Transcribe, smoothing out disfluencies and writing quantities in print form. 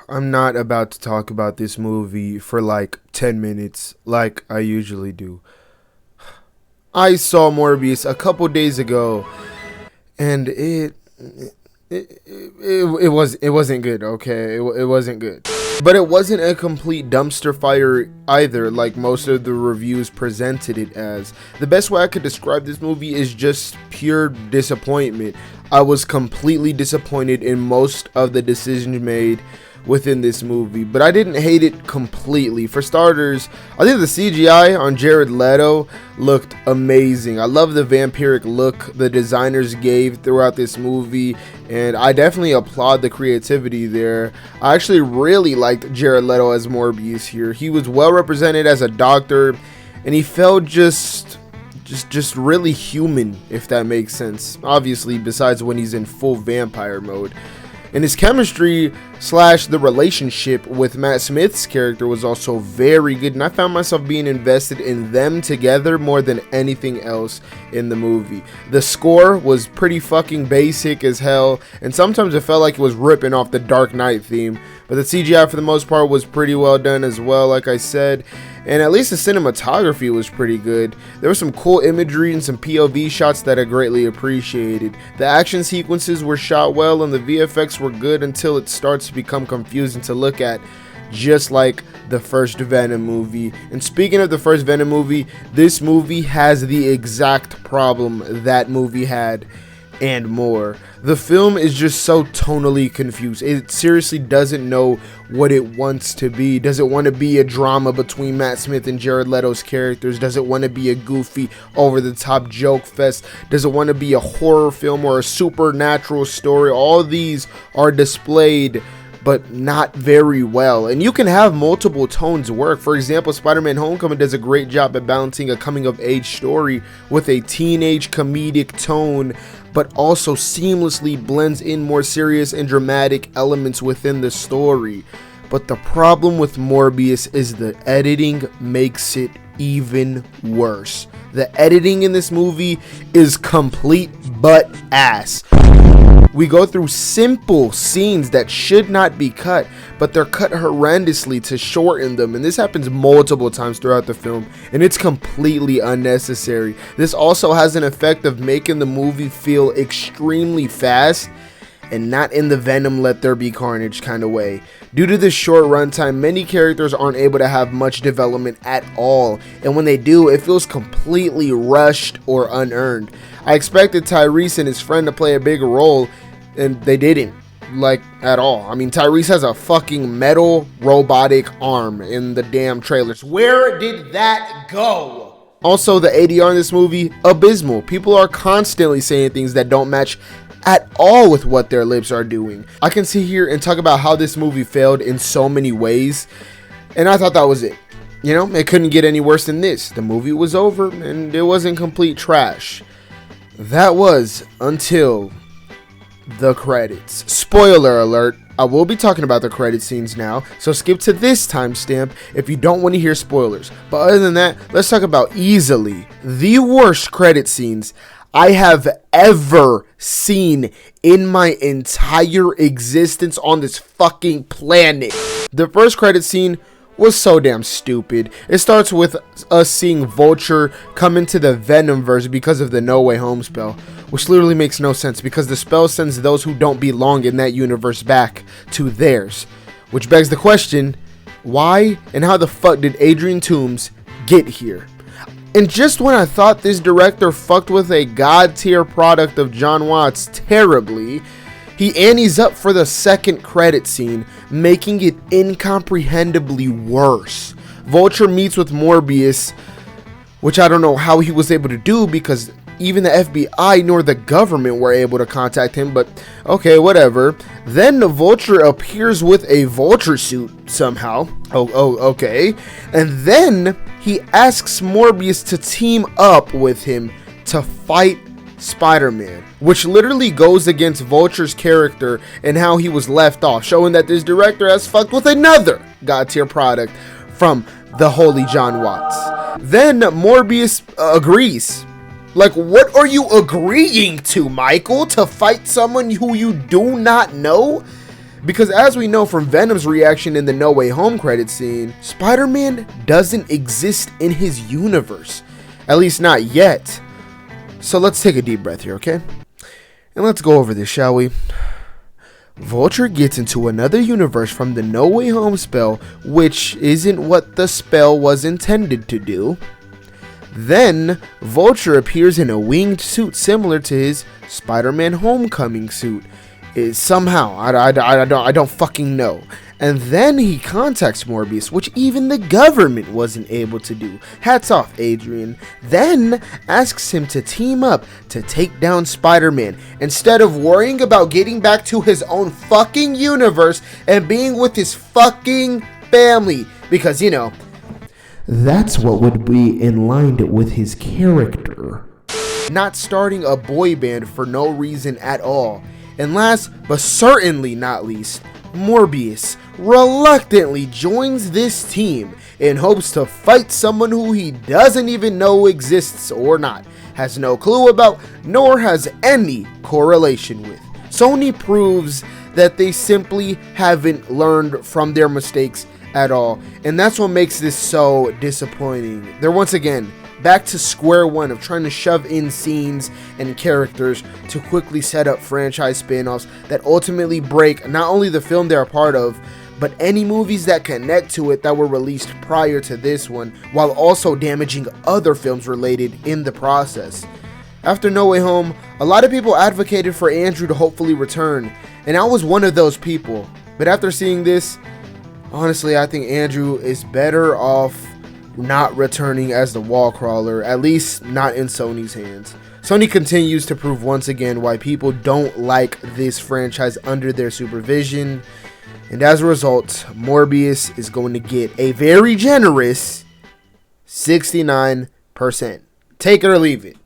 I'm not about to talk about this movie for like 10 minutes like I usually do. I saw Morbius a couple days ago and it wasn't good, okay? It wasn't good. But it wasn't a complete dumpster fire either, like most of the reviews presented it as. The best way I could describe this movie is just pure disappointment. I was completely disappointed in most of the decisions made within this movie, but I didn't hate it completely. For starters, I think the CGI on Jared Leto looked amazing. I love the vampiric look the designers gave throughout this movie, and I definitely applaud the creativity there. I actually really liked Jared Leto as Morbius here. He was well represented as a doctor, and he felt just really human, if that makes sense. Obviously, besides when he's in full vampire mode. And his chemistry slash the relationship with Matt Smith's character was also very good, and I found myself being invested in them together more than anything else in the movie. The score was pretty fucking basic as hell, and sometimes it felt like it was ripping off the Dark Knight theme, but the CGI for the most part was pretty well done as well, like I said, and at least the cinematography was pretty good. There was some cool imagery and some POV shots that I greatly appreciated. The action sequences were shot well and the VFX were good until it starts to become confusing to look at, just like the first Venom movie. And speaking of the first Venom movie, this movie has the exact problem that movie had and more. The film is just so tonally confused. It seriously doesn't know what it wants to be. Does it want to be a drama between Matt Smith and Jared Leto's characters? Does it want to be a goofy, over-the-top joke fest? Does it want to be a horror film or a supernatural story? All these are displayed, but not very well. And you can have multiple tones work. For example, Spider-Man Homecoming does a great job at balancing a coming-of-age story with a teenage comedic tone, but also seamlessly blends in more serious and dramatic elements within the story. But the problem with Morbius is the editing makes it even worse. The editing in this movie is complete butt ass. We go through simple scenes that should not be cut, but they're cut horrendously to shorten them, and this happens multiple times throughout the film, and it's completely unnecessary. This also has an effect of making the movie feel extremely fast, and not in the Venom Let There Be Carnage kind of way. Due to this short runtime, many characters aren't able to have much development at all, and when they do, it feels completely rushed or unearned. I expected Tyrese and his friend to play a bigger role, and they didn't, like, at all. I mean, Tyrese has a fucking metal robotic arm in the damn trailers. Where did that go? Also, the ADR in this movie, abysmal. People are constantly saying things that don't match at all with what their lips are doing. I can sit here and talk about how this movie failed in so many ways, and I thought that was it. You know, it couldn't get any worse than this. The movie was over, and it wasn't complete trash. That was until the credits. Spoiler alert, I will be talking about the credit scenes now, so skip to this timestamp if you don't want to hear spoilers. But other than that, let's talk about easily the worst credit scenes I have ever seen in my entire existence on this fucking planet. The first credit scene was so damn stupid. It starts with us seeing Vulture come into the Venomverse because of the No Way Home spell, which literally makes no sense because the spell sends those who don't belong in that universe back to theirs. Which begs the question, why and how the fuck did Adrian Toomes get here? And just when I thought this director fucked with a god tier product of John Watts terribly, he antes up for the second credit scene, making it incomprehendibly worse. Vulture meets with Morbius, which I don't know how he was able to do because even the FBI nor the government were able to contact him, but okay, whatever. Then the Vulture appears with a Vulture suit somehow. Okay. And then he asks Morbius to team up with him to fight Spider-Man, which literally goes against Vulture's character and how he was left off, showing that this director has fucked with another god tier product from the holy John Watts. Then Morbius agrees. Like, what are you agreeing to, Michael? To fight someone who you do not know? Because as we know from Venom's reaction in the No Way Home credit scene, Spider-Man doesn't exist in his universe. At least not yet. So let's take a deep breath here, okay? And let's go over this, shall we? Vulture gets into another universe from the No Way Home spell, which isn't what the spell was intended to do. Then, Vulture appears in a winged suit similar to his Spider-Man Homecoming suit. Somehow, I don't fucking know. And then he contacts Morbius, which even the government wasn't able to do. Hats off, Adrian. Then asks him to team up to take down Spider-Man instead of worrying about getting back to his own fucking universe and being with his fucking family. Because, you know, that's what would be in line with his character. Not starting a boy band for no reason at all. And last, but certainly not least, Morbius reluctantly joins this team in hopes to fight someone who he doesn't even know exists or not, has no clue about, nor has any correlation with. Sony proves that they simply haven't learned from their mistakes at all, and that's what makes this so disappointing. They're once again back to square one of trying to shove in scenes and characters to quickly set up franchise spin-offs that ultimately break not only the film they're a part of, but any movies that connect to it that were released prior to this one, while also damaging other films related in the process. After No Way Home, a lot of people advocated for Andrew to hopefully return, and I was one of those people. But after seeing this, honestly, I think Andrew is better off not returning as the wall crawler, at least not in Sony's hands. Sony continues to prove once again why people don't like this franchise under their supervision, and as a result, Morbius is going to get a very generous 69%. Take it or leave it.